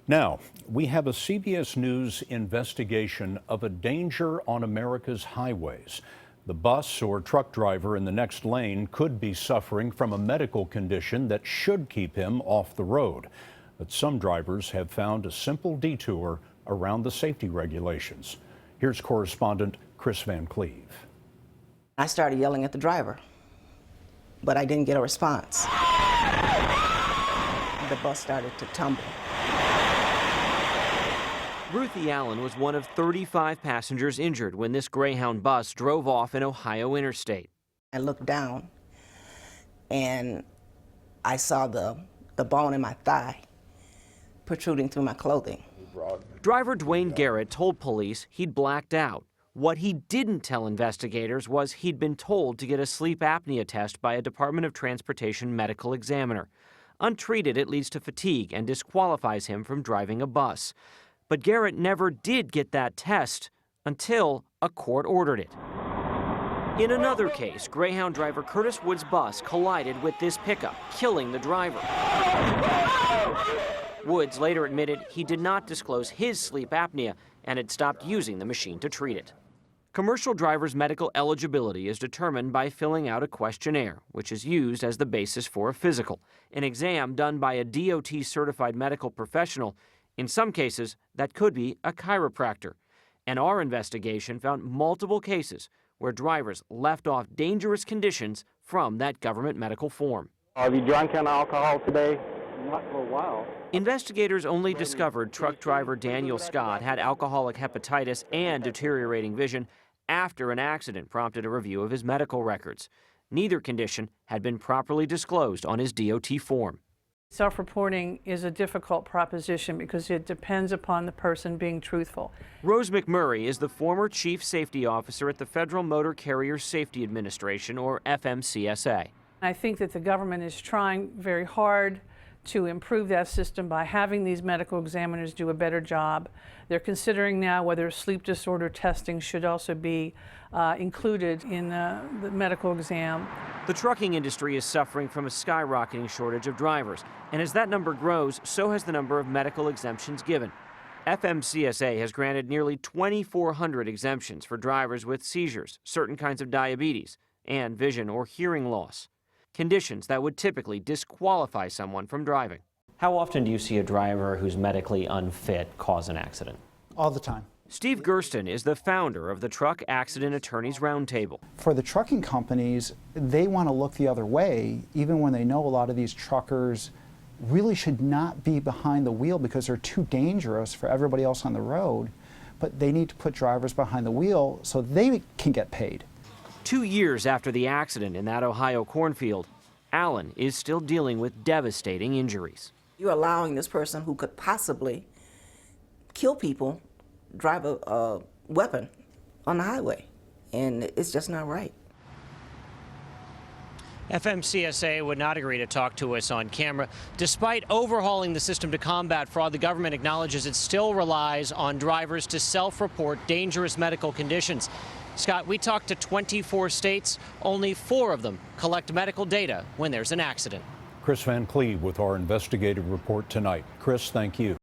Now, we have a CBS News investigation of a danger on America's highways. The bus or truck driver in the next lane could be suffering from a medical condition that should keep him off the road. But some drivers have found a simple detour around the safety regulations. Here's correspondent Kris Van Cleave. I started yelling at the driver, but I didn't get a response. The bus started to tumble. Ruthie Allen was one of 35 passengers injured when this Greyhound bus drove off an Ohio interstate. I looked down and I saw the bone in my thigh protruding through my clothing. Driver Dwayne Garrett told police he'd blacked out. What he didn't tell investigators was he'd been told to get a sleep apnea test by a Department of Transportation medical examiner. Untreated, it leads to fatigue and disqualifies him from driving a bus. But Garrett never did get that test until a court ordered it. In another case, Greyhound driver Curtis Wood's bus collided with this pickup, killing the driver. Woods later admitted he did not disclose his sleep apnea and had stopped using the machine to treat it. Commercial drivers' medical eligibility is determined by filling out a questionnaire, which is used as the basis for a physical, an exam done by a DOT-certified medical professional. In some cases, that could be a chiropractor. And our investigation found multiple cases where drivers left off dangerous conditions from that government medical form. Have you drunk on alcohol today? Not for a while. Investigators only discovered truck driver Daniel Scott had alcoholic hepatitis and deteriorating vision after an accident prompted a review of his medical records. Neither condition had been properly disclosed on his DOT form. Self-reporting is a difficult proposition because it depends upon the person being truthful. Rose McMurray is the former chief safety officer at the Federal Motor Carrier Safety Administration, or FMCSA. I think that the government is trying very hard to improve that system by having these medical examiners do a better job. They're considering now whether sleep disorder testing should also be included in the medical exam. The trucking industry is suffering from a skyrocketing shortage of drivers, and as that number grows, so has the number of medical exemptions given. FMCSA has granted nearly 2,400 exemptions for drivers with seizures, certain kinds of diabetes, and vision or hearing loss, conditions that would typically disqualify someone from driving. How often do you see a driver who's medically unfit cause an accident? All the time. Steve Gersten is the founder of the Truck Accident Attorneys Roundtable. For the trucking companies, they want to look the other way, even when they know a lot of these truckers really should not be behind the wheel because they're too dangerous for everybody else on the road. But they need to put drivers behind the wheel so they can get paid. 2 years after the accident in that Ohio cornfield, Allen is still dealing with devastating injuries. You're allowing this person who could possibly kill people drive a weapon on the highway, and it's just not right. FMCSA would not agree to talk to us on camera. Despite overhauling the system to combat fraud, the government acknowledges it still relies on drivers to self-report dangerous medical conditions. Scott, we talked to 24 states. Only 4 of them collect medical data when there's an accident. Kris Van Cleave with our investigative report tonight. Kris, thank you.